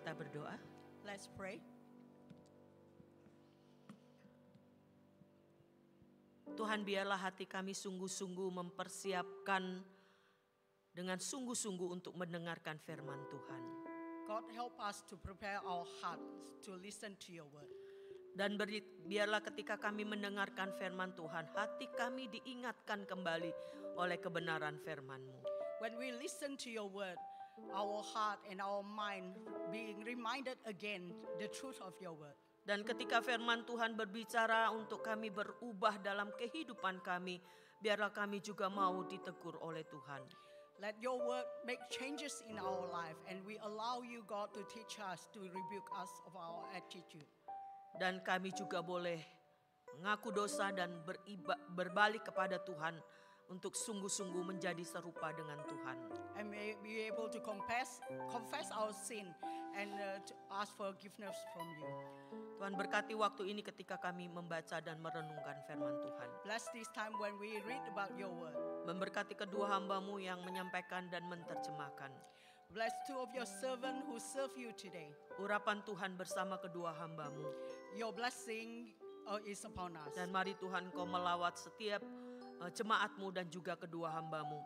kita berdoa. Let's pray. Tuhan, biarlah hati kami sungguh-sungguh mempersiapkan dengan sungguh-sungguh untuk mendengarkan firman Tuhan. God, help us to prepare our hearts to listen to your word. Dan biarlah ketika kami mendengarkan firman Tuhan, hati kami diingatkan kembali oleh kebenaran firman-Mu. When we listen to your word, our heart and our mind being reminded again the truth of your word. Dan ketika firman Tuhan berbicara untuk kami berubah dalam kehidupan kami, biarlah kami juga mau ditegur oleh Tuhan. Let your word make changes in our life, and we allow you, God, to teach us, to rebuke us of our attitude. Dan kami juga boleh mengaku dosa dan berbalik kepada Tuhan untuk sungguh-sungguh menjadi serupa dengan Tuhan. And may be able to confess our sin and to ask forgiveness from you. Tuhan, berkati waktu ini ketika kami membaca dan merenungkan firman Tuhan. Bless this time when we read about your word. Memberkati kedua hamba-Mu yang menyampaikan dan menerjemahkan. Bless two of your servants who serve you today. Urapan Tuhan bersama kedua hamba-Mu. Your blessing is upon us. Dan mari Tuhan, Kau melawat setiap jemaat-Mu dan juga kedua hamba-Mu.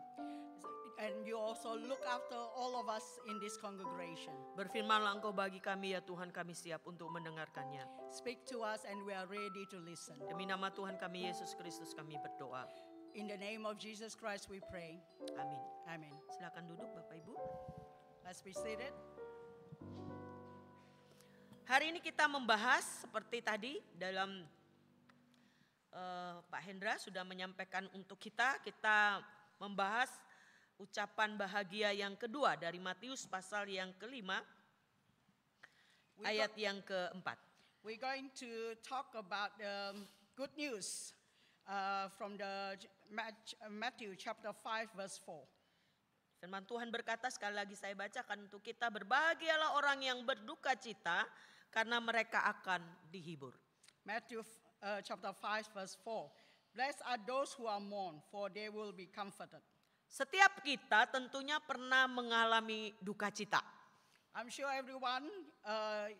And you also look after all of us in this congregation. Berfirmanlah Engkau bagi kami ya Tuhan, kami siap untuk mendengarkannya. Speak to us and we are ready to listen. Demi nama Tuhan kami Yesus Kristus kami berdoa. In the name of Jesus Christ we pray. Amin. Amen. Silakan duduk Bapak Ibu. Let's be seated. Hari ini kita membahas seperti tadi dalam Pak Hendra sudah menyampaikan untuk kita membahas ucapan bahagia yang kedua dari Matius pasal yang kelima ayat yang keempat. We're going to talk about the good news from the Matthew chapter 5 verse 4. Firman Tuhan berkata, sekali lagi saya bacakan untuk kita, berbahagialah orang yang berduka cita karena mereka akan dihibur. Matthew chapter 5 verse 4. Blessed are those who are mourn, for they will be comforted. Setiap kita tentunya pernah mengalami duka cita. I'm sure everyone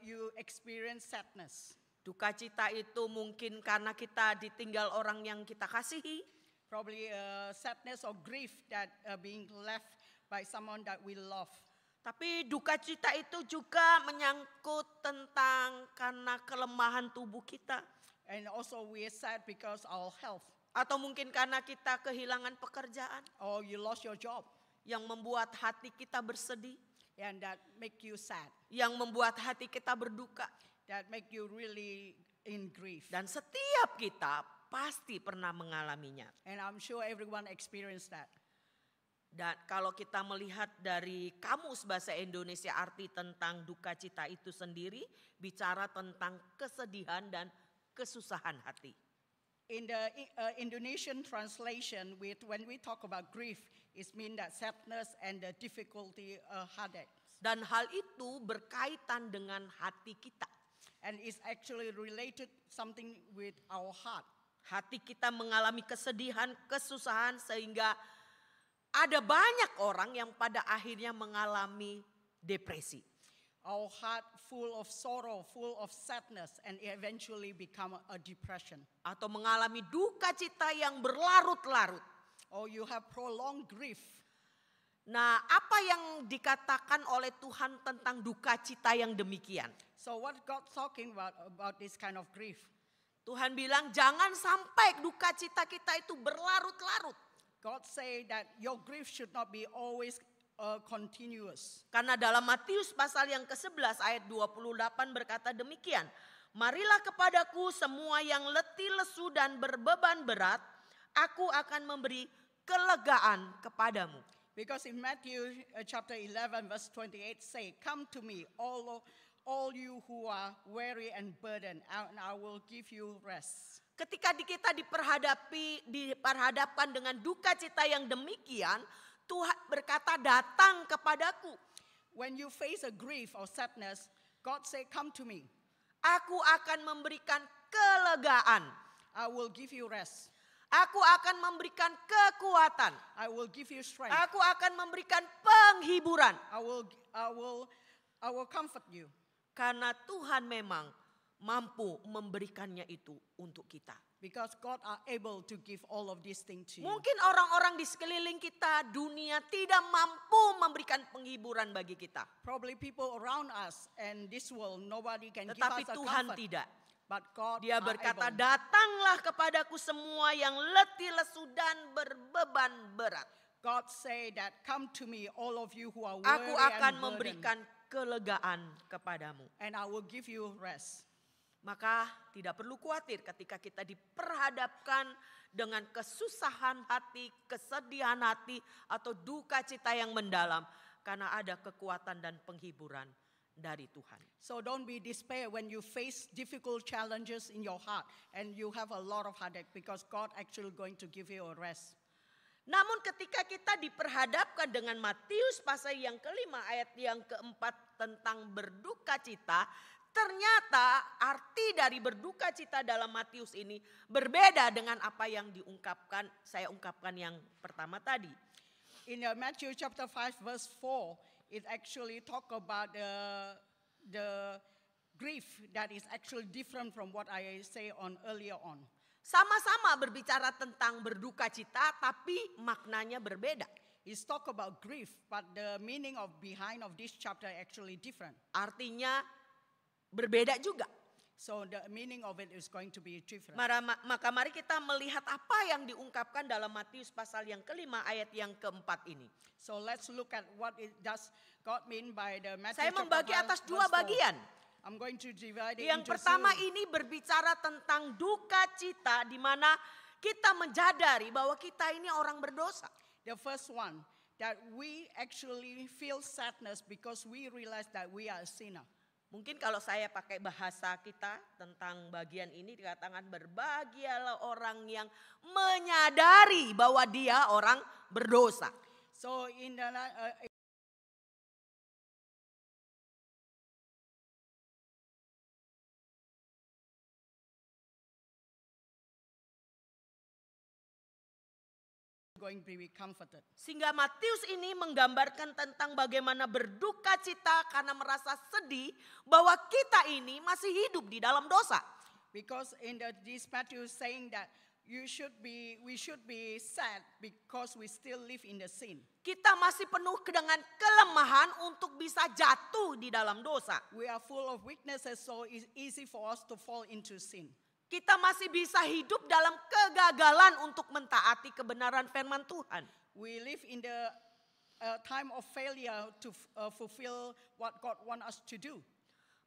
you experience sadness. Duka cita itu mungkin karena kita ditinggal orang yang kita kasihi. Probably sadness or grief that being left by someone that we love. Tapi duka cita itu juga menyangkut tentang karena kelemahan tubuh kita. And also we are sad because our health. Atau mungkin karena kita kehilangan pekerjaan. Or you lost your job. Yang membuat hati kita bersedih. And that make you sad. Yang membuat hati kita berduka. That make you really in grief. Dan setiap kita pasti pernah mengalaminya. And I'm sure everyone experienced that. Dan kalau kita melihat dari kamus bahasa Indonesia, arti tentang duka cita itu sendiri bicara tentang kesedihan dan kesusahan hati. In the Indonesian translation, when we talk about grief, it means that sadness and the difficulty, heartaches. Dan hal itu berkaitan dengan hati kita. And it's actually related something with our heart. Hati kita mengalami kesedihan, kesusahan sehingga ada banyak orang yang pada akhirnya mengalami depresi. Our heart full of sorrow, full of sadness, and eventually become a depression. Atau mengalami duka cita yang berlarut-larut. Or you have prolonged grief. Nah, apa yang dikatakan oleh Tuhan tentang duka cita yang demikian? So what God talking about this kind of grief? Tuhan bilang jangan sampai duka cita kita itu berlarut-larut. God say that your grief should not be always continuous. Karena dalam Matius pasal yang ke-11 ayat 28 berkata demikian. Marilah kepadaku semua yang letih lesu dan berbeban berat, aku akan memberi kelegaan kepadamu. Because in Matthew chapter 11 verse 28 say, come to me all you who are weary and burdened, and I will give you rest. Ketika kita diperhadapkan dengan duka cita yang demikian, Tuhan berkata datang kepadaku. When you face a grief or sadness, God say come to me. Aku akan memberikan kelegaan. I will give you rest. Aku akan memberikan kekuatan. I will give you strength. Aku akan memberikan penghiburan. I will I will comfort you. Karena Tuhan memang mampu memberikannya itu untuk kita. Because God are able to give all of these things to you. Mungkin orang-orang di sekeliling kita, dunia tidak mampu memberikan penghiburan bagi kita. Probably people around us and this world, nobody can give Tetapi us a Tuhan comfort. tidak. But God Dia are berkata, able. datanglah kepadaku semua yang letih, lesu dan berbeban berat. God say that come to me all of you who are Aku weary akan and burdened, memberikan kelegaan kepadamu. and I will give you rest. Maka tidak perlu khawatir ketika kita diperhadapkan dengan kesusahan hati, kesedihan hati, atau duka cita yang mendalam. Karena ada kekuatan dan penghiburan dari Tuhan. So don't be despair when you face difficult challenges in your heart and you have a lot of heartache, because God actually going to give you a rest. Namun ketika kita diperhadapkan dengan Matius pasal yang kelima ayat yang keempat tentang berduka cita, ternyata arti dari berduka cita dalam Matius ini berbeda dengan apa yang diungkapkan, saya ungkapkan yang pertama tadi. In Matthew chapter 5 verse 4, it actually talk about the grief that is actually different from what I say on earlier on. Sama-sama berbicara tentang berduka cita, tapi maknanya berbeda. It's talk about grief, but the meaning of behind of this chapter actually different. Artinya berbeda juga. So the meaning of it is going to be different. Maka mari kita melihat apa yang diungkapkan dalam Matius pasal yang kelima ayat yang keempat ini. So let's look at what it does God mean by the Matthew Saya chapter membagi 5 atas verse dua 4. bagian. I'm going to divide it Yang into pertama two. ini berbicara tentang duka cita, di mana kita menjadari bahwa kita ini orang berdosa. The first one, that we actually feel sadness because we realize that we are a sinner. Mungkin kalau saya pakai bahasa kita tentang bagian ini dikatakan berbahagialah orang yang menyadari bahwa dia orang berdosa. So in the going to be comforted. Sehingga Matius ini menggambarkan tentang bagaimana berduka cita karena merasa sedih bahwa kita ini masih hidup di dalam dosa. Because in this Matthew is saying that we should be sad because we still live in the sin. Kita masih penuh dengan kelemahan untuk bisa jatuh di dalam dosa. We are full of weaknesses, so it's easy for us to fall into sin. Kita masih bisa hidup dalam kegagalan untuk mentaati kebenaran firman Tuhan. We live in the time of failure to fulfill what God wants us to do.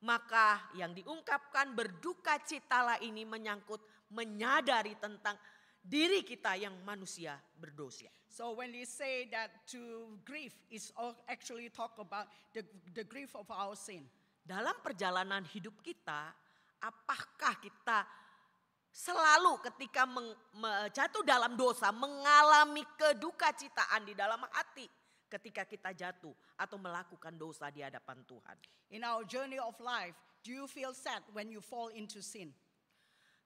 Maka yang diungkapkan berduka citalah ini menyangkut menyadari tentang diri kita yang manusia berdosa. So when we say that to grieve is actually talk about the grief of our sin. Dalam perjalanan hidup kita, apakah kita selalu ketika jatuh dalam dosa mengalami kedukacitaan di dalam hati ketika kita jatuh atau melakukan dosa di hadapan Tuhan? In our journey of life, do you feel sad when you fall into sin?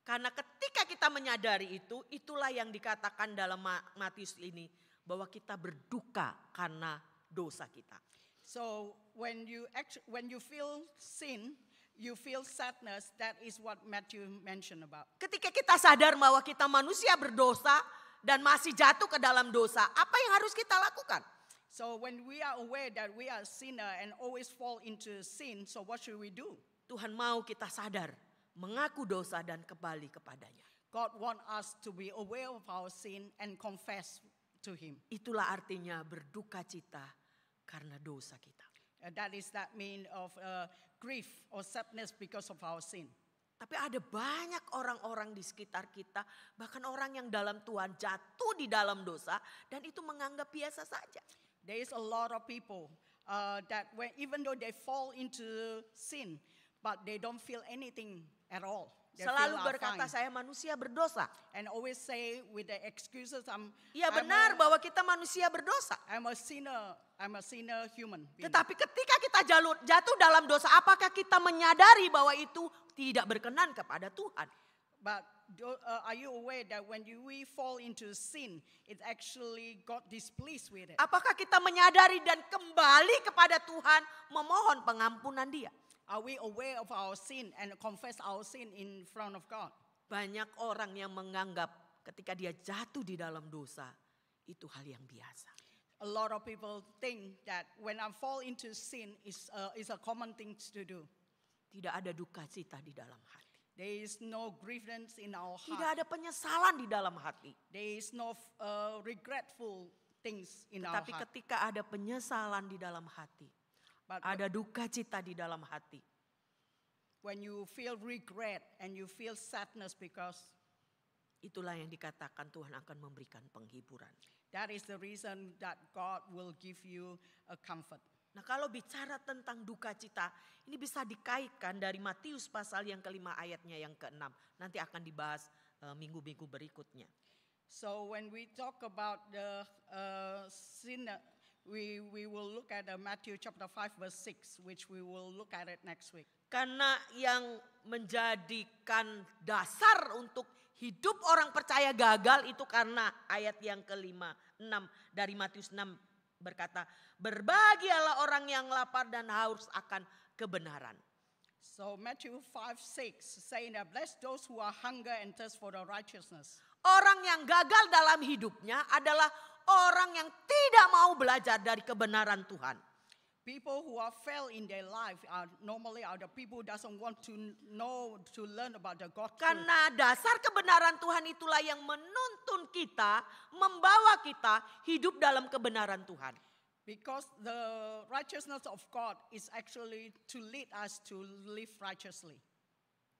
Karena ketika kita menyadari itu, itulah yang dikatakan dalam Matius ini bahwa kita berduka karena dosa kita. So when you feel sin, you feel sadness. That is what Matthew mentioned about. Ketika kita sadar bahwa kita manusia berdosa dan masih jatuh ke dalam dosa, apa yang harus kita lakukan? So when we are aware that we are a sinner and always fall into sin, so what should we do? Tuhan mau kita sadar, mengaku dosa dan kembali kepadanya. God want us to be aware of our sin and confess to Him. Itulah artinya berduka cita karena dosa kita. That is that mean of grief or sadness because of our sin. Tapi ada banyak orang-orang di sekitar kita, bahkan orang yang dalam Tuhan jatuh di dalam dosa dan itu menganggap biasa saja. There is a lot of people that even though they fall into sin, but they don't feel anything at all. They Selalu feel berkata fine. saya manusia berdosa. And always say with the excuses, Ya benar bahwa kita manusia berdosa. I'm a sinner human being. Tetapi ketika kita jatuh dalam dosa, apakah kita menyadari bahwa itu tidak berkenan kepada Tuhan? But are you aware that when we fall into sin, it actually God displeased with it? Apakah kita menyadari dan kembali kepada Tuhan memohon pengampunan Dia? Are we aware of our sin and confess our sin in front of God? Banyak orang yang menganggap ketika dia jatuh di dalam dosa, itu hal yang biasa. A lot of people think that when I fall into sin, is a common thing to do. Tidak ada duka cita di dalam hati. There is no grievance in our Tidak heart. ada penyesalan di dalam hati. There is no regretful things in our Tetapi heart. ketika ada penyesalan di dalam hati, But ada duka cita di dalam hati, when you feel regret and you feel sadness because itulah yang dikatakan Tuhan akan memberikan penghiburan. that is the reason that God will give you a comfort. Nah, kalau bicara tentang duka cita, ini bisa dikaitkan dari Matius pasal yang ke-5 ayatnya yang ke-6. Nanti akan dibahas minggu-minggu berikutnya. So when we talk about the sin, we will look at Matthew chapter 5 verse 6, which we will look at it next week. Karena yang menjadikan dasar untuk hidup orang percaya gagal itu karena ayat yang ke-5, 6 dari Matius 6 berkata, berbahagialah orang yang lapar dan haus akan kebenaran. So Matthew 5:6 saying that blessed those who are hunger and thirst for the righteousness. Orang yang gagal dalam hidupnya adalah orang yang tidak mau belajar dari kebenaran Tuhan. People who are failed in their life are normally the people who doesn't want to know, to learn about the God truth. Karena dasar kebenaran Tuhan itulah yang menuntun kita, membawa kita hidup dalam kebenaran Tuhan. Because the righteousness of God is actually to lead us to live righteously.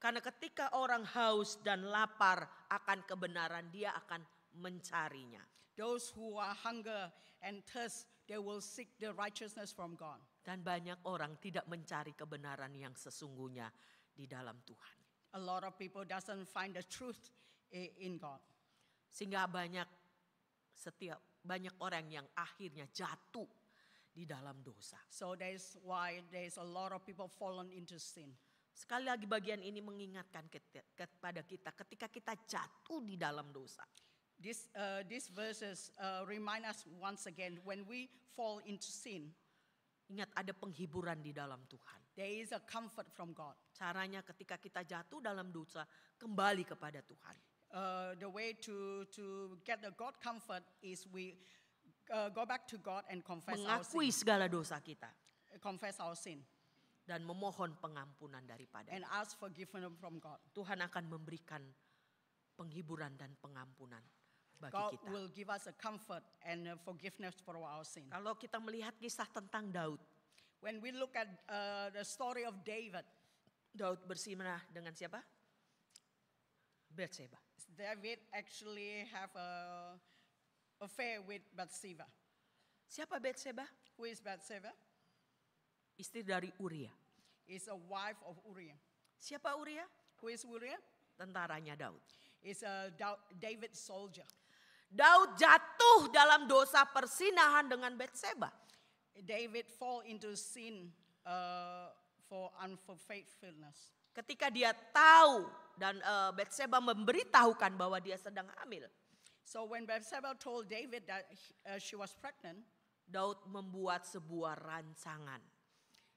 Karena ketika orang haus dan lapar akan kebenaran, dia akan mencarinya. Those who are hunger and thirst, they will seek the righteousness from God. Dan banyak orang tidak mencari kebenaran yang sesungguhnya di dalam Tuhan. A lot of people doesn't find the truth in God. Sehingga banyak orang yang akhirnya jatuh di dalam dosa. So that's why there's a lot of people fallen into sin. Sekali lagi bagian ini mengingatkan kepada kita ketika kita jatuh di dalam dosa. These verses remind us once again when we fall into sin, Ingat ada penghiburan di dalam Tuhan. there is a comfort from God. Caranya ketika kita jatuh dalam dosa, kembali kepada Tuhan. The way to get the God comfort is we go back to God and confess our Mengakui sin. segala dosa kita. Confess our sin Dan memohon pengampunan daripada and ask forgiveness from God. Tuhan akan memberikan penghiburan dan pengampunan bagi God kita. will give us a comfort and forgiveness for our sin. Kalau kita melihat kisah tentang Daud. When we look at the story of David, Daud bersinah dengan siapa? Bathsheba. David actually have a affair with Bathsheba. Siapa Bathsheba? Who is Bathsheba? Istri dari Uria. Is a wife of Uriah. Siapa Uria? Who is Uriah? Tentaranya Daud. Is a David soldier. Daud jatuh dalam dosa persinahan dengan Bathsheba. David fall into sin for unfaithfulness. Ketika dia tahu dan Bathsheba memberitahukan bahwa dia sedang hamil. So when Bathsheba told David that she was pregnant, Daud membuat sebuah rancangan.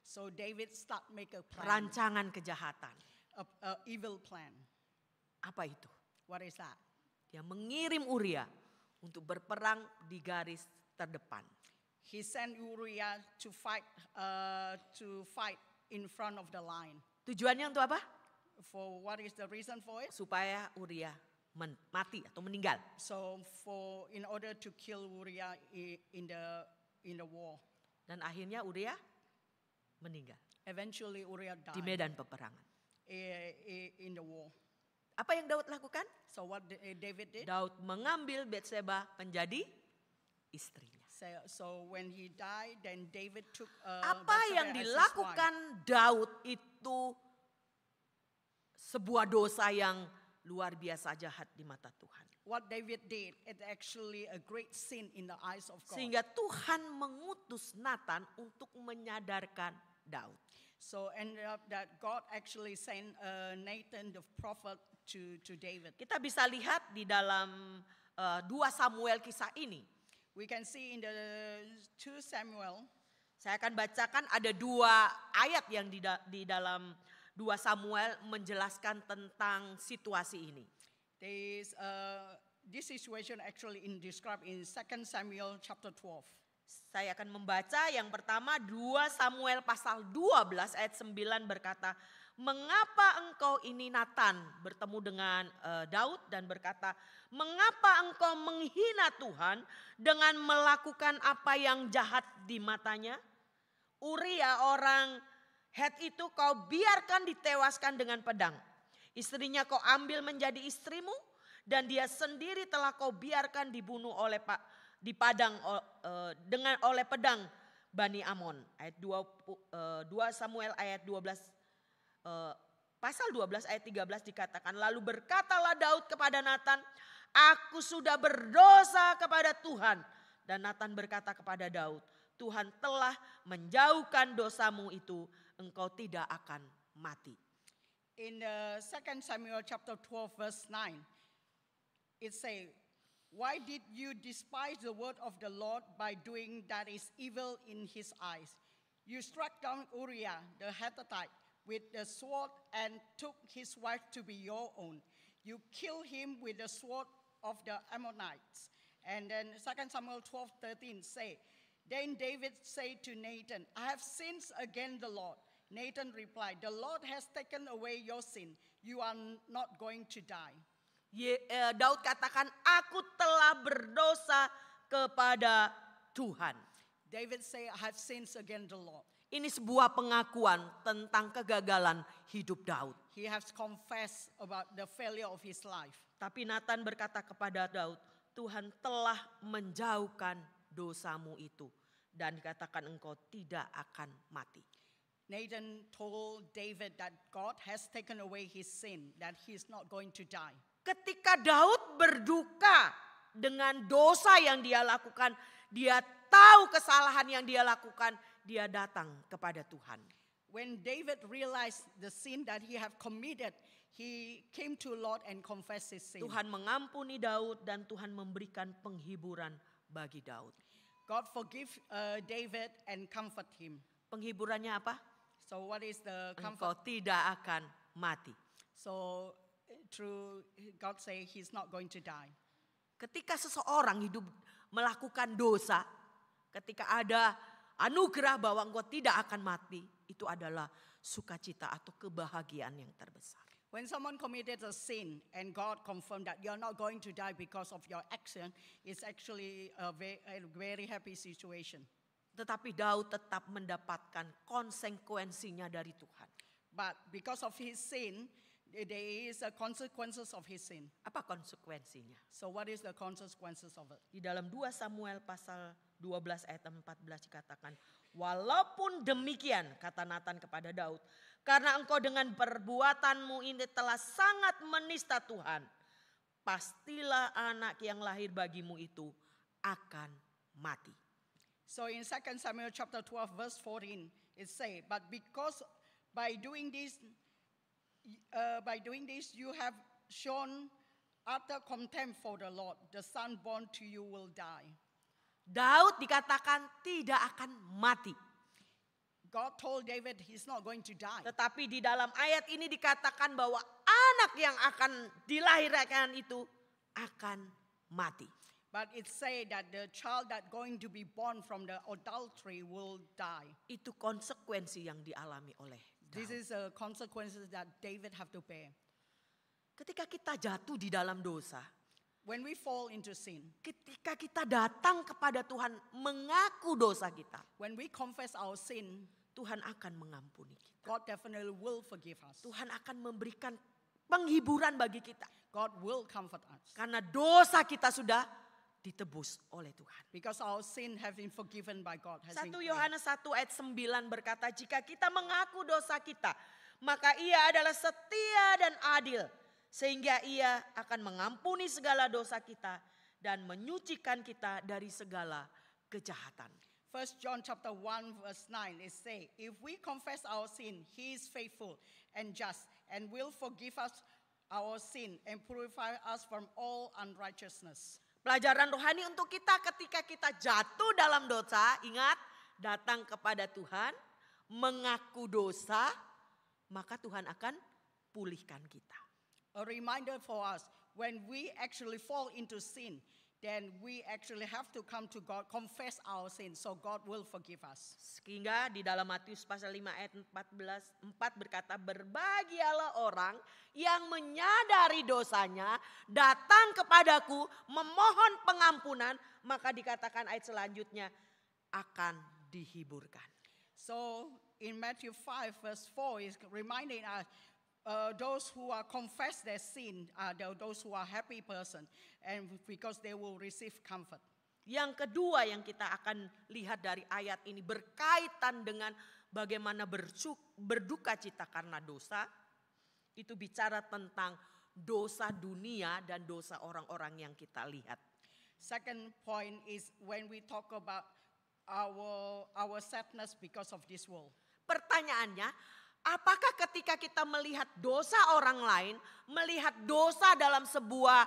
so David start make a plan, Rancangan kejahatan. a evil plan. Apa itu? What is that? Dia mengirim Uria untuk berperang di garis terdepan. He sent Uriah to fight in front of the line. Tujuannya untuk apa? For what is the reason for it? Supaya Uria mati atau meninggal. So in order to kill Uriah in the war. Dan akhirnya Uria meninggal Eventually Uriah di died medan peperangan. in the war. Apa yang Daud lakukan? So what David did? Daud mengambil Bathsheba menjadi istrinya. So when he died, then David took Apa Bathsheba yang as his dilakukan wife. Daud itu sebuah dosa yang luar biasa jahat di mata Tuhan. What David did, it actually a great sin in the eyes of God. Sehingga Tuhan mengutus Nathan untuk menyadarkan Daud. So ended up that God actually sent Nathan the prophet to David. Kita bisa lihat di dalam 2 Samuel kisah ini. We can see in the 2 Samuel. Saya akan bacakan ada 2 ayat yang di dalam 2 Samuel menjelaskan tentang situasi ini. This situation actually described in 2 Samuel chapter 12. Saya akan membaca yang pertama 2 Samuel pasal 12 ayat 9 berkata, "Mengapa engkau ini Nathan bertemu dengan Daud dan berkata, mengapa engkau menghina Tuhan dengan melakukan apa yang jahat di matanya? Uria orang Het itu kau biarkan ditewaskan dengan pedang. Istrinya kau ambil menjadi istrimu dan dia sendiri telah kau biarkan dibunuh oleh oleh pedang Bani Amon." Ayat 2 Samuel ayat 12 pasal 12 ayat 13 dikatakan, "Lalu berkatalah Daud kepada Nathan, aku sudah berdosa kepada Tuhan." Dan Nathan berkata kepada Daud, "Tuhan telah menjauhkan dosamu itu, engkau tidak akan mati." In 2 Samuel chapter 12 verse 9, it says, "Why did you despise the word of the Lord by doing that is evil in his eyes? You struck down Uriah the Hittite with the sword and took his wife to be your own. You killed him with the sword of the Ammonites." And then 2 Samuel 12:13 say, "Then David said to Nathan, I have sinned against the Lord." Nathan replied, "The Lord has taken away your sin. You are not going to die." Daud katakan, "Aku telah berdosa kepada Tuhan." David said, "I have sinned against the Lord." Ini sebuah pengakuan tentang kegagalan hidup Daud. He has confessed about the failure of his life. Tapi Nathan berkata kepada Daud, "Tuhan telah menjauhkan dosamu itu dan dikatakan engkau tidak akan mati." Nathan told David that God has taken away his sin, that he is not going to die. Ketika Daud berduka dengan dosa yang dia lakukan, dia tahu kesalahan yang dia lakukan, dia datang kepada Tuhan. When David realized the sin that he have committed, he came to Lord and confessed his sin. Tuhan mengampuni Daud dan Tuhan memberikan penghiburan bagi Daud. God forgive David and comfort him. Penghiburannya apa? So what is the Engkau comfort? tidak akan mati. So through God say he's not going to die. Ketika seseorang hidup melakukan dosa, ketika ada anugerah bahwa engkau tidak akan mati, itu adalah sukacita atau kebahagiaan yang terbesar. When someone committed a sin and God confirmed that you're not going to die because of your action, it's actually a very happy situation. Tetapi Daud tetap mendapatkan konsekuensinya dari Tuhan. But because of his sin, there is a consequences of his sin. Apa konsekuensinya? So what is the consequences of it? Di dalam 2 Samuel pasal 12 ayat 14 dikatakan, "Walaupun demikian," kata Nathan kepada Daud, "karena engkau dengan perbuatanmu ini telah sangat menista Tuhan, pastilah anak yang lahir bagimu itu akan mati." So in 2 Samuel chapter 12 verse 14, it say, "But because by doing this you have shown utter contempt for the Lord, the son born to you will die." Daud dikatakan tidak akan mati. God told David he's not going to die. Tetapi di dalam ayat ini dikatakan bahwa anak yang akan dilahirkan itu akan mati. But it say that the child that going to be born from the adultery will die. Itu konsekuensi yang dialami oleh Daud. This is the consequences that David have to bear. Ketika kita jatuh di dalam dosa, When we fall into sin, ketika kita datang kepada Tuhan mengaku dosa kita, when we confess our sin, Tuhan akan mengampuni kita. God definitely will forgive us. Tuhan akan memberikan penghiburan bagi kita. God will comfort us. Karena dosa kita sudah ditebus oleh Tuhan. Because our sin have been forgiven by God. 1 Yohanes 1 ayat 9 berkata, "Jika kita mengaku dosa kita, maka ia adalah setia dan adil, sehingga ia akan mengampuni segala dosa kita dan menyucikan kita dari segala kejahatan." 1 John chapter 1 verse 9 it say, if we confess our sin, he is faithful and just and will forgive us our sin and purify us from all unrighteousness. Pelajaran rohani untuk kita ketika kita jatuh dalam dosa, ingat, datang kepada Tuhan, mengaku dosa, maka Tuhan akan pulihkan kita. A reminder for us, when we actually fall into sin, then we actually have to come to God, confess our sin, so God will forgive us. Sehingga di dalam Matius pasal 5 ayat 4 berkata, berbahagialah orang yang menyadari dosanya, datang kepadaku, memohon pengampunan, maka dikatakan ayat selanjutnya, akan dihiburkan. So in Matthew 5 verse 4 is reminding us, those who are confess their sin are those who are happy person, and because they will receive comfort. Yang kedua yang kita akan lihat dari ayat ini berkaitan dengan bagaimana berduka cita karena dosa. Itu bicara tentang dosa dunia dan dosa orang-orang yang kita lihat. Second point is when we talk about our sadness because of this world. Pertanyaannya, apakah ketika kita melihat dosa orang lain, melihat dosa dalam sebuah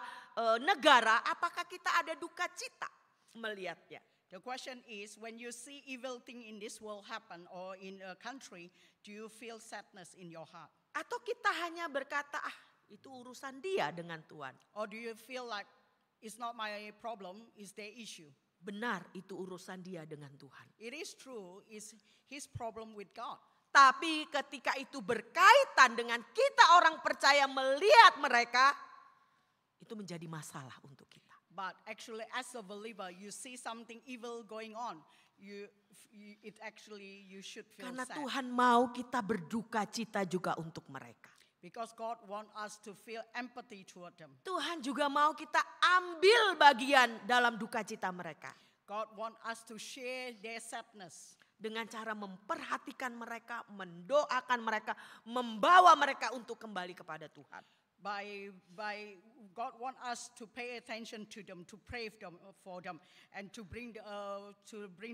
negara, apakah kita ada duka cita melihatnya? The question is, when you see evil thing in this world happen or in a country, do you feel sadness in your heart? Atau kita hanya berkata, itu urusan dia dengan Tuhan. Or do you feel like it's not my problem, it's their issue? Benar, itu urusan dia dengan Tuhan. It is true, it's his problem with God. Tapi ketika itu berkaitan dengan kita orang percaya melihat mereka, itu menjadi masalah untuk kita. But actually as a believer, you see something evil going on, you should feel Karena sad. Tuhan mau kita berduka cita juga untuk mereka. Because God wants us to feel empathy toward them. Tuhan juga mau kita ambil bagian dalam duka cita mereka. God wants us to share their sadness. Dengan cara memperhatikan mereka, mendoakan mereka, membawa mereka untuk kembali kepada Tuhan. By God want us to pay attention to them, to pray for them, and to bring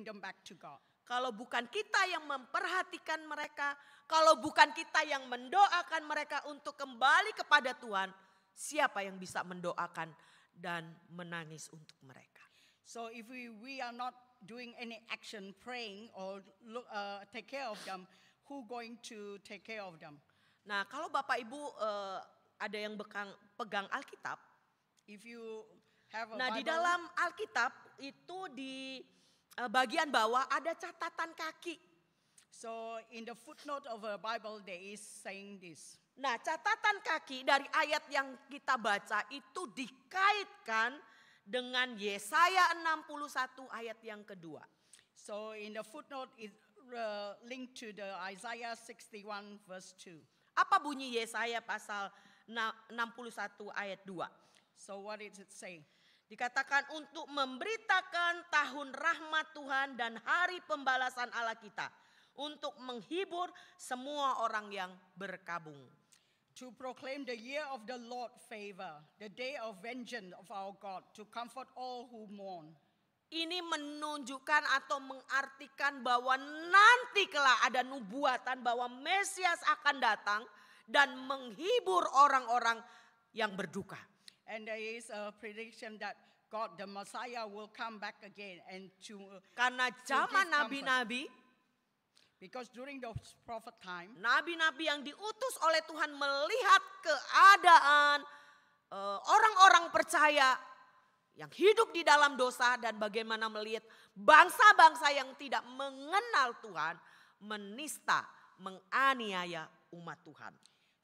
them back to God. Kalau bukan kita yang memperhatikan mereka, kalau bukan kita yang mendoakan mereka untuk kembali kepada Tuhan, siapa yang bisa mendoakan dan menangis untuk mereka? So if we are not doing any action, praying or take care of them, who going to take care of them? Nah, kalau Bapak Ibu ada yang pegang Alkitab, if you have a nah Bible, di dalam Alkitab itu di bagian bawah ada catatan kaki. so in the footnote of a Bible there is saying this. Nah, catatan kaki dari ayat yang kita baca itu dikaitkan dengan Yesaya 61 ayat yang kedua. So in the footnote is linked to the Isaiah 61 verse 2. Apa bunyi Yesaya pasal 61 ayat 2? So what does it say? Dikatakan untuk memberitakan tahun rahmat Tuhan dan hari pembalasan Allah kita. Untuk menghibur semua orang yang berkabung. To proclaim the year of the Lord favor, the day of vengeance of our God, to comfort all who mourn. Ini menunjukkan atau mengartikan bahwa nanti kelak ada nubuatan bahwa Mesias akan datang dan menghibur orang-orang yang berduka. And there is a prediction that God, the Messiah, will come back again and to Karena zaman nabi-nabi, because during the prophet time, nabi-nabi yang diutus oleh Tuhan melihat keadaan orang-orang percaya yang hidup di dalam dosa dan bagaimana melihat bangsa-bangsa yang tidak mengenal Tuhan menista, menganiaya umat Tuhan.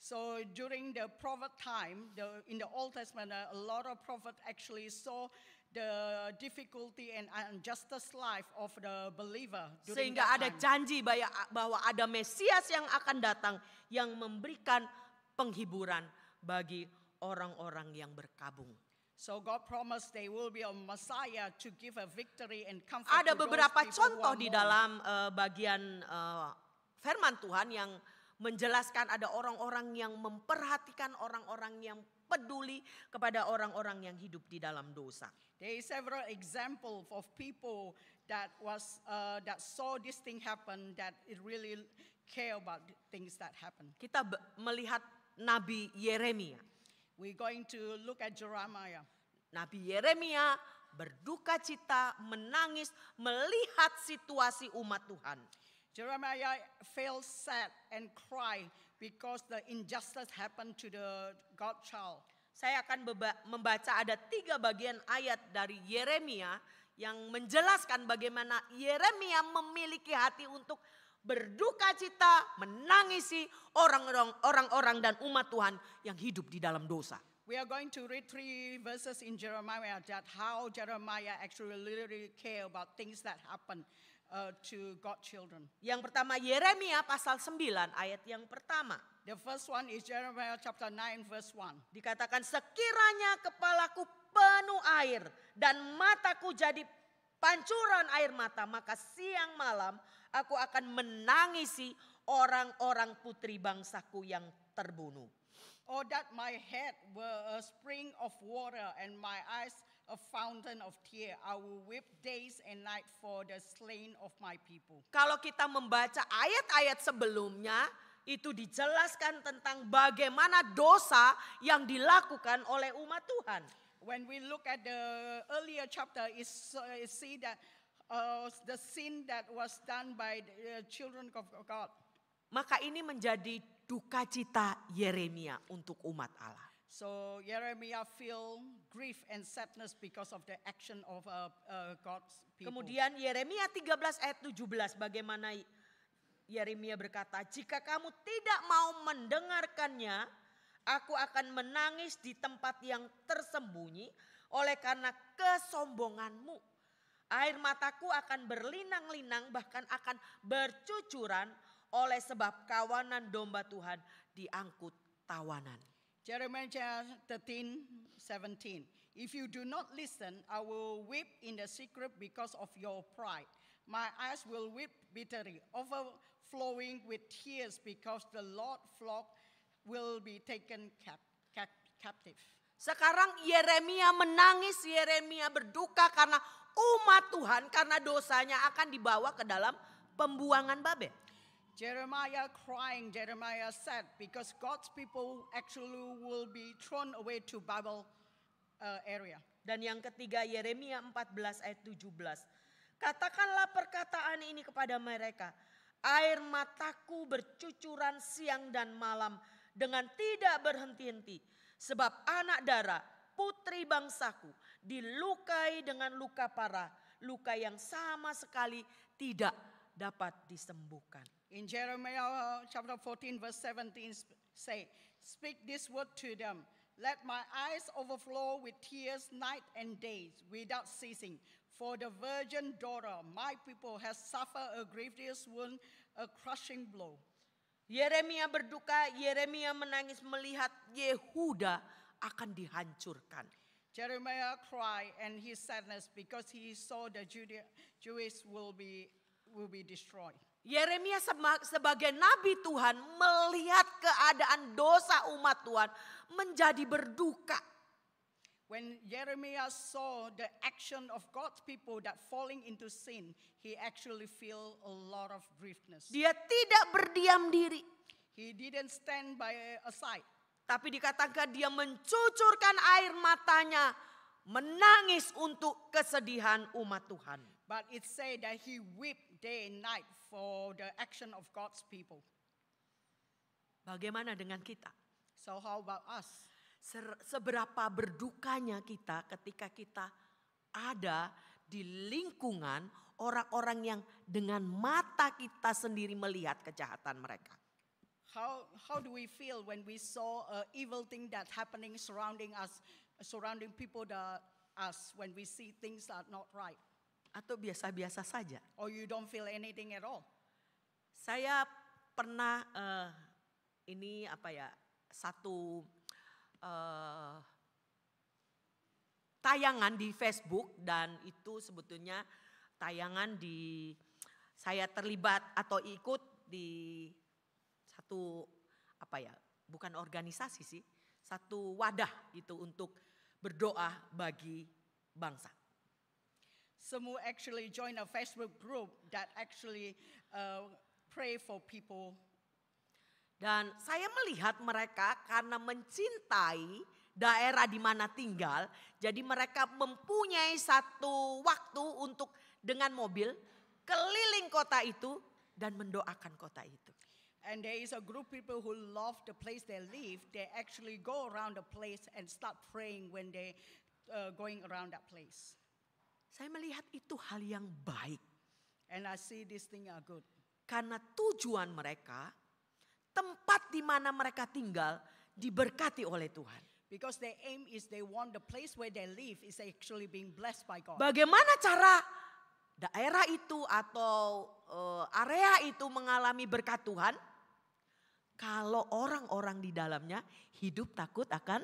so during the prophet time, in the Old Testament, a lot of prophets actually saw the difficulty and injustice life of the believer. Sehingga ada janji bahwa ada Mesias yang akan datang yang memberikan penghiburan bagi orang-orang yang berkabung. So God promised there will be a Messiah to give a victory and comfort Ada to those beberapa people contoh who are di mourning. dalam bagian firman Tuhan yang menjelaskan ada orang-orang yang memperhatikan orang-orang yang peduli kepada orang-orang yang hidup di dalam dosa. There is several examples of people that saw this thing happen, that it really care about the things that happen. Kita melihat Nabi Yeremia. We're going to look at Jeremiah. Nabi Yeremia berduka cita, menangis, melihat situasi umat Tuhan. Jeremiah felt sad and cried because the injustice happened to the God child. Saya akan membaca ada 3 bagian ayat dari Yeremia yang menjelaskan bagaimana Yeremia memiliki hati untuk berduka cita, menangisi orang-orang dan umat Tuhan yang hidup di dalam dosa. We are going to read 3 verses in Jeremiah that how Jeremiah actually literally care about things that happen to God children. Yang pertama Yeremia pasal 9 ayat yang pertama. The first one is Jeremiah chapter 9 verse 1. Dikatakan sekiranya kepalaku penuh air dan mataku jadi pancuran air mata, maka siang malam aku akan menangisi orang-orang putri bangsaku yang terbunuh. Oh, that my head were a spring of water and my eyes a fountain of tears. I will weep days and night for the slain of my people. Kalau kita membaca ayat-ayat sebelumnya, itu dijelaskan tentang bagaimana dosa yang dilakukan oleh umat Tuhan. When we look at the earlier chapter, it see that the sin that was done by the children of God. Maka ini menjadi duka cita Yeremia untuk umat Allah. So Jeremiah feel grief and sadness because of the action of God's people. Kemudian Yeremia 13 ayat 17 bagaimana Yeremia berkata, jika kamu tidak mau mendengarkannya, aku akan menangis di tempat yang tersembunyi oleh karena kesombonganmu. Air mataku akan berlinang-linang bahkan akan bercucuran oleh sebab kawanan domba Tuhan diangkut tawanan. Jeremiah 13:17. If you do not listen, I will weep in the secret because of your pride. My eyes will weep bitterly, overflowing with tears because the Lord flock will be taken captive. Sekarang Yeremia menangis, Yeremia berduka karena umat Tuhan karena dosanya akan dibawa ke dalam pembuangan Babel. Jeremiah crying, Jeremiah sad because God's people actually will be thrown away to Babel area. Dan yang ketiga Yeremia 14 ayat 17. Katakanlah perkataan ini kepada mereka. Air mataku bercucuran siang dan malam dengan tidak berhenti-henti. Sebab anak darah putri bangsaku dilukai dengan luka parah. Luka yang sama sekali tidak dapat disembuhkan. In Jeremiah chapter 14 verse 17 say, speak this word to them. Let my eyes overflow with tears night and day without ceasing. For the virgin daughter, my people has suffered a grievous wound, a crushing blow. Yeremia berduka, Yeremia menangis melihat Yehuda akan dihancurkan. Jeremiah cried and his sadness because he saw the Jewish will be destroyed. Yeremia sebagai nabi Tuhan melihat keadaan dosa umat Tuhan menjadi berduka. When Jeremiah saw the action of God's people that falling into sin, he actually feel a lot of griefness. Dia tidak berdiam diri. He didn't stand by aside. Tapi dikatakan dia mencucurkan air matanya, menangis untuk kesedihan umat Tuhan. But it said that he wept day and night for the action of God's people. Bagaimana dengan kita? So how about us? Seberapa berdukanya kita ketika kita ada di lingkungan orang-orang yang dengan mata kita sendiri melihat kejahatan mereka. How do we feel when we saw evil thing that happening surrounding us, surrounding people us when we see things that are not right? Atau biasa-biasa saja. Or you don't feel anything at all? Saya pernah satu tayangan di Facebook dan itu sebetulnya tayangan saya terlibat atau ikut di satu bukan organisasi sih, satu wadah gitu untuk berdoa bagi bangsa. Semu actually joined a Facebook group that actually pray for people. Dan saya melihat mereka karena mencintai daerah di mana tinggal. Jadi mereka mempunyai satu waktu untuk dengan mobil keliling kota itu dan mendoakan kota itu. And there is a group of people who love the place they live. They actually go around the place and start praying when they going around that place. Saya melihat itu hal yang baik. And I see this thing are good. Karena tujuan mereka, tempat di mana mereka tinggal diberkati oleh Tuhan. Because their aim is they want the place where they live is actually being blessed by God. Bagaimana cara daerah itu atau area itu mengalami berkat Tuhan? Kalau orang-orang di dalamnya hidup takut akan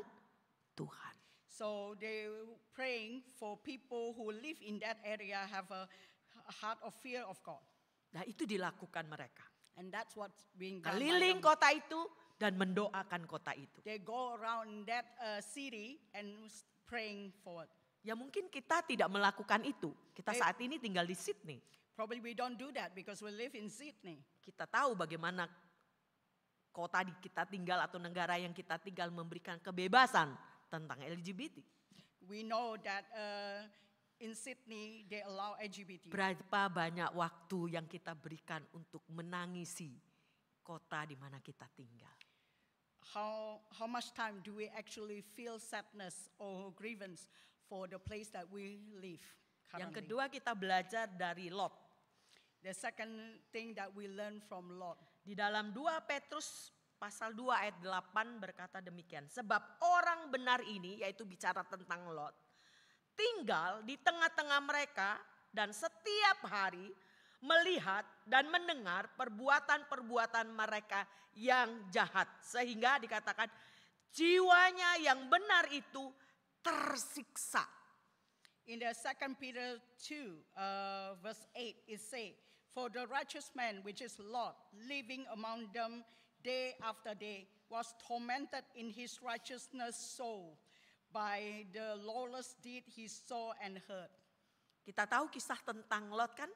Tuhan. So they praying for people who live in that area have a heart of fear of God. Nah itu dilakukan mereka. And that's what's being done by Keliling them. kota itu dan mendoakan kota itu. They go around that city and praying for it. Ya mungkin kita tidak melakukan itu. Kita saat ini tinggal di Sydney. Probably we don't do that because we live in Sydney. Kita tahu bagaimana kota di kita tinggal atau negara yang kita tinggal memberikan kebebasan tentang LGBT. We know that in Sydney they allow LGBT. Berapa banyak waktu yang kita berikan untuk menangisi kota di mana kita tinggal. How much time do we actually feel sadness or grievance for the place that we live currently? Yang kedua kita belajar dari Lot. The second thing that we learn from Lot. Di dalam 2 Petrus pasal 2 ayat 8 berkata demikian. Sebab orang benar ini, yaitu bicara tentang Lot, tinggal di tengah-tengah mereka dan setiap hari melihat dan mendengar perbuatan-perbuatan mereka yang jahat. Sehingga dikatakan jiwanya yang benar itu tersiksa. In the 2 Peter 2 verse 8 it say, for the righteous man which is Lot, living among them day after day, was tormented in his righteousness soul by the lawless deed he saw and heard. Kita tahu kisah tentang Lot kan?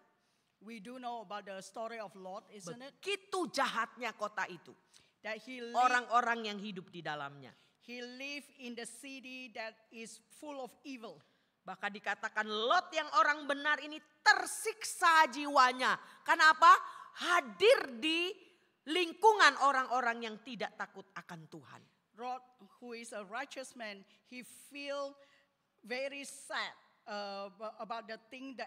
We do know about the story of Lot, isn't it? Begitu jahatnya kota itu. That he Orang-orang yang hidup di dalamnya. lived in the city that is full of evil. Bahkan dikatakan Lot yang orang benar ini tersiksa jiwanya. Kenapa? Hadir di lingkungan orang-orang yang tidak takut akan Tuhan. Lot, who is a righteous man, he feel very sad about the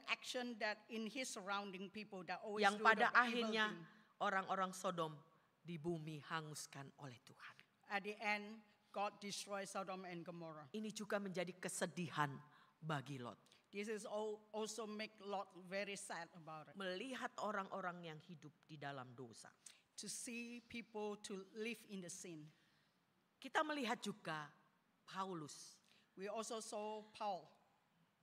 action that in his surrounding people that always Yang do pada the evil akhirnya thing. orang-orang Sodom di bumi hanguskan oleh Tuhan. At the end, God destroyed Sodom and Gomorrah. Ini juga menjadi kesedihan bagi Lot. This is also make Lot very sad about it. Melihat orang-orang yang hidup di dalam dosa. To see people to live in the sin. Kita melihat juga Paulus. We also saw Paul.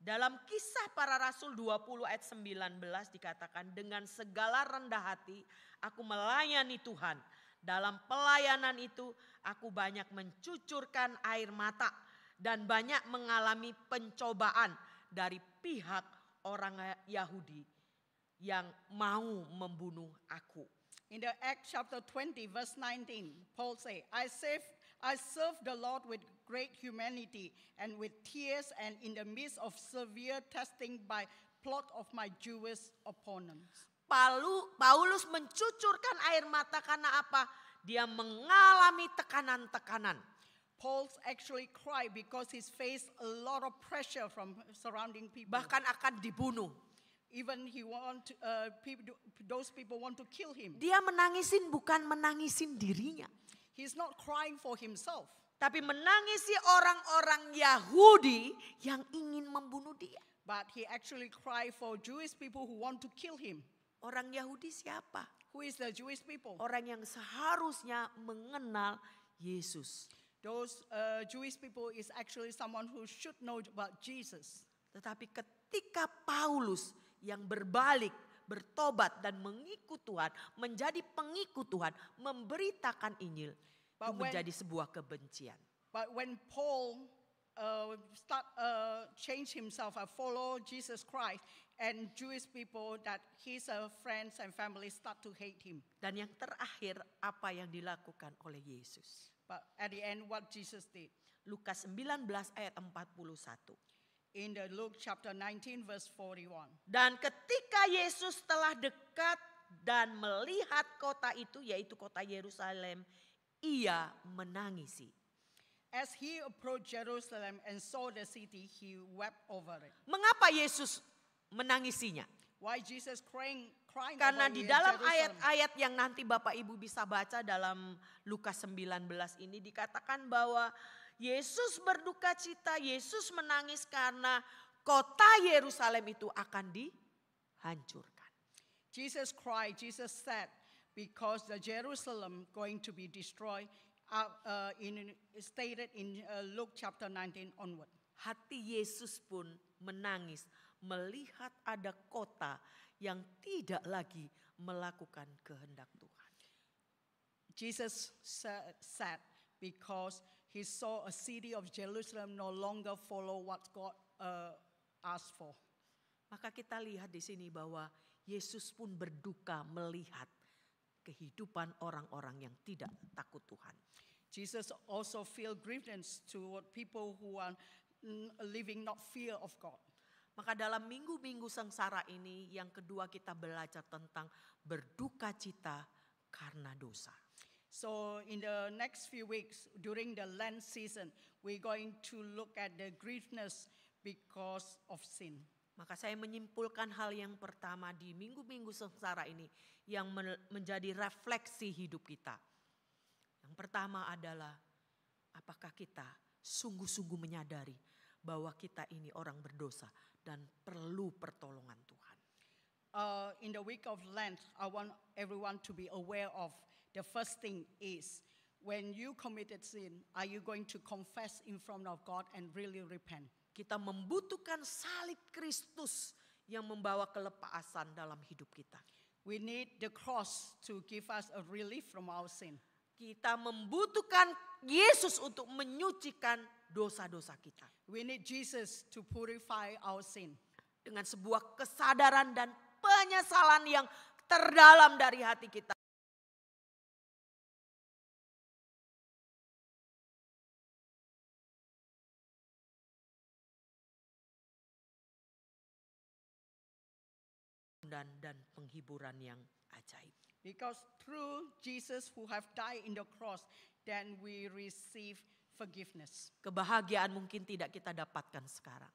Dalam Kisah Para Rasul 20 ayat 19 dikatakan, dengan segala rendah hati aku melayani Tuhan. Dalam pelayanan itu aku banyak mencucurkan air mata dan banyak mengalami pencobaan dari pihak orang Yahudi yang mau membunuh aku. In the Acts chapter 20 verse 19, Paul say, I serve the Lord with great humanity and with tears and in the midst of severe testing by plot of my Jewish opponents. Paulus mencucurkan air mata karena apa? Dia mengalami tekanan-tekanan. Paul actually cried because he faced a lot of pressure from surrounding people. Bahkan akan dibunuh. Even those people want to kill him. Dia menangisin bukan menangisin dirinya. He's not crying for himself. Tapi menangisi orang-orang Yahudi yang ingin membunuh dia. But he actually cried for Jewish people who want to kill him. Orang Yahudi siapa? Who is the Jewish people? Orang yang seharusnya mengenal Yesus. Those Jewish people is actually someone who should know about Jesus. Tetapi ketika Paulus yang berbalik, bertobat dan mengikut Tuhan, menjadi pengikut Tuhan, memberitakan Injil, itu menjadi sebuah kebencian. But when Paul change himself, follow Jesus Christ, and Jewish people that his friends and family start to hate him. Dan yang terakhir, apa yang dilakukan oleh Yesus? But at the end, what Jesus did? Lukas 19 ayat 41. In the Luke chapter 19 verse 41. Dan ketika Yesus telah dekat dan melihat kota itu, yaitu kota Yerusalem, ia menangisi. As he approached Jerusalem and saw the city, he wept over it. Mengapa Yesus menangisinya? Why Jesus crying Karena over di Jerusalem? dalam ayat-ayat yang nanti Bapak Ibu bisa baca dalam Lukas 19 ini dikatakan bahwa Yesus berduka cita, Yesus menangis karena kota Yerusalem itu akan dihancurkan. Jesus cried, Jesus said, because the Jerusalem going to be destroyed, stated in Luke chapter 19 onward. Hati Yesus pun menangis melihat ada kota yang tidak lagi melakukan kehendak Tuhan. Jesus said because he saw a city of Jerusalem no longer follow what God asked for. Maka kita lihat di sini bahwa Yesus pun berduka melihat kehidupan orang-orang yang tidak takut Tuhan. Jesus also feel grievance toward people who are living not fear of God. Maka dalam minggu-minggu sengsara ini yang kedua kita belajar tentang berduka cita karena dosa. So in the next few weeks during the Lent season, we're going to look at the griefness because of sin. Maka saya menyimpulkan hal yang pertama di minggu-minggu sengsara ini yang menjadi refleksi hidup kita. Yang pertama adalah apakah kita sungguh-sungguh menyadari bahwa kita ini orang berdosa dan perlu pertolongan Tuhan. In the week of Lent, I want everyone to be aware of the first thing is when you committed sin, are you going to confess in front of God and really repent? Kita membutuhkan salib Kristus yang membawa kelepasan dalam hidup kita. We need the cross to give us a relief from our sin. Kita membutuhkan Yesus untuk menyucikan dosa-dosa kita. We need Jesus to purify our sin. Dengan sebuah kesadaran dan penyesalan yang terdalam dari hati kita. Dan penghiburan yang ajaib. Because through Jesus who have died in the cross, then we receive forgiveness. Kebahagiaan mungkin tidak kita dapatkan sekarang.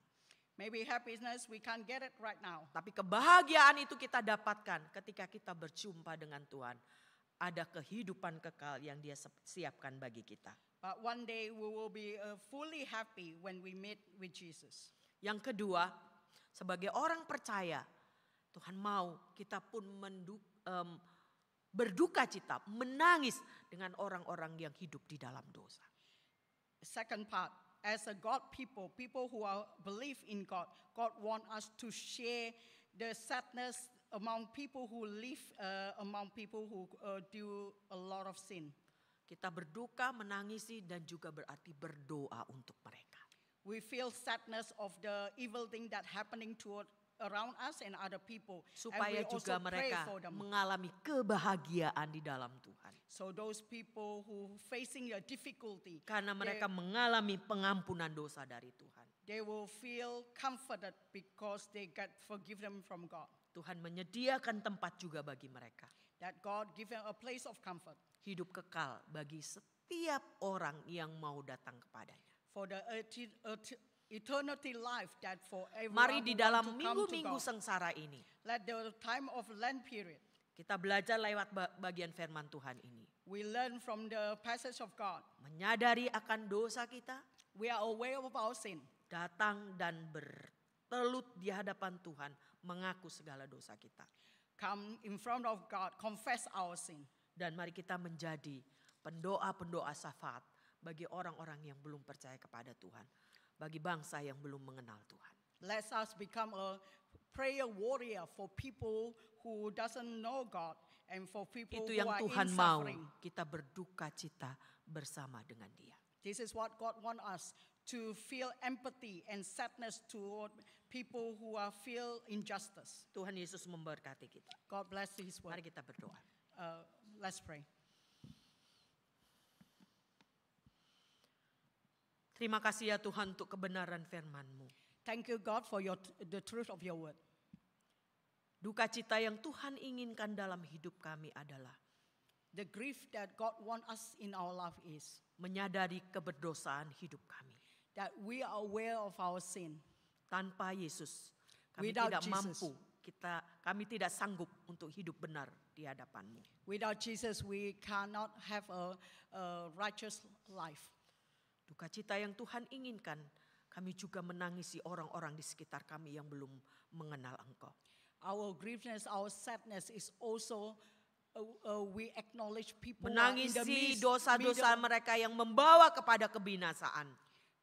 Maybe happiness we can't get it right now. Tapi kebahagiaan itu kita dapatkan ketika kita berjumpa dengan Tuhan. Ada kehidupan kekal yang Dia siapkan bagi kita. But one day we will be fully happy when we meet with Jesus. Yang kedua, sebagai orang percaya, Tuhan mau kita pun berduka cita, menangis dengan orang-orang yang hidup di dalam dosa. Second part, as a God people, people who are believe in God, God want us to share the sadness among people who live among people who do a lot of sin. Kita berduka, menangisi dan juga berarti berdoa untuk mereka. We feel sadness of the evil thing that happening around us and other people. Supaya and we juga also pray mereka for them. mengalami kebahagiaan di dalam Tuhan. So those people who facing a difficulty, Karena mereka mengalami pengampunan dosa dari Tuhan. they will feel comforted because they get forgiven from God. Tuhan menyediakan tempat juga bagi mereka. That God give them a place of comfort. Hidup kekal bagi setiap orang yang mau datang kepadanya. For the eternity life that for everyone Mari di who dalam want to come to minggu-minggu God. sengsara ini, Let the time of Lent period, kita belajar lewat bagian firman Tuhan ini. we learn from the passage of God. Menyadari akan dosa kita, We are aware of our sin. datang dan bertelut di hadapan Tuhan, mengaku segala dosa kita. Come in front of God, confess our sin. Dan mari kita menjadi pendoa-pendoa syafaat bagi orang-orang yang belum percaya kepada Tuhan. Bagi bangsa yang belum mengenal Tuhan. Let us become a prayer warrior for people who doesn't know God and for people Itu who yang are Tuhan in mau, suffering. kita berduka cita bersama dengan Dia. This is what God wants us to feel empathy and sadness toward people who are feel injustice. Tuhan Yesus memberkati kita. God bless His word. Mari kita berdoa. Let's pray. Terima kasih ya Tuhan untuk kebenaran firman-Mu. Thank you, God, for the truth of your word. Duka cita yang Tuhan inginkan dalam hidup kami adalah The grief that God wants us in our life is menyadari keberdosaan hidup kami. that we are aware of our sin. Tanpa Yesus, kami Without tidak Jesus. mampu. Kami tidak sanggup untuk hidup benar di hadapan-Mu. Without Jesus, we cannot have a righteous life. Duka cita yang Tuhan inginkan, kami juga menangisi orang-orang di sekitar kami yang belum mengenal Engkau. Our griefness, our sadness is also we acknowledge people who are in the Menangisi midst, dosa-dosa mereka yang membawa kepada kebinasaan.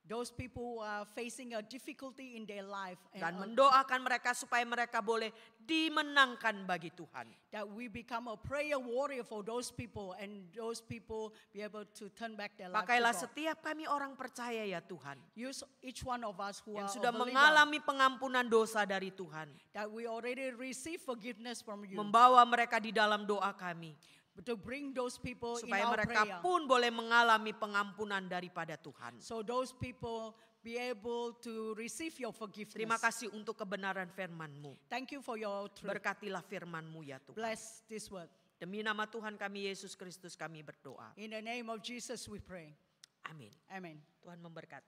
those people who are facing a difficulty in their life, Dan and mendoakan mereka supaya mereka boleh dimenangkan bagi Tuhan. that we become a prayer warrior for those people, and those people be able to turn back their life to Pakailah God. setiap kami orang percaya ya Tuhan. Use each one of us who Yang are sudah a believer, mengalami pengampunan dosa dari Tuhan. that we already receive forgiveness from you, Membawa mereka di dalam doa kami. to bring those people in Supaya our mereka prayer. pun boleh mengalami pengampunan daripada Tuhan. So those people be able to receive your forgiveness. Terima kasih untuk kebenaran firman-Mu. Thank you for your truth. Berkatilah firman-Mu ya Tuhan. Bless this word. Demi nama Tuhan kami Yesus Kristus kami berdoa. In the name of Jesus we pray. Amin. Amen. Tuhan memberkati.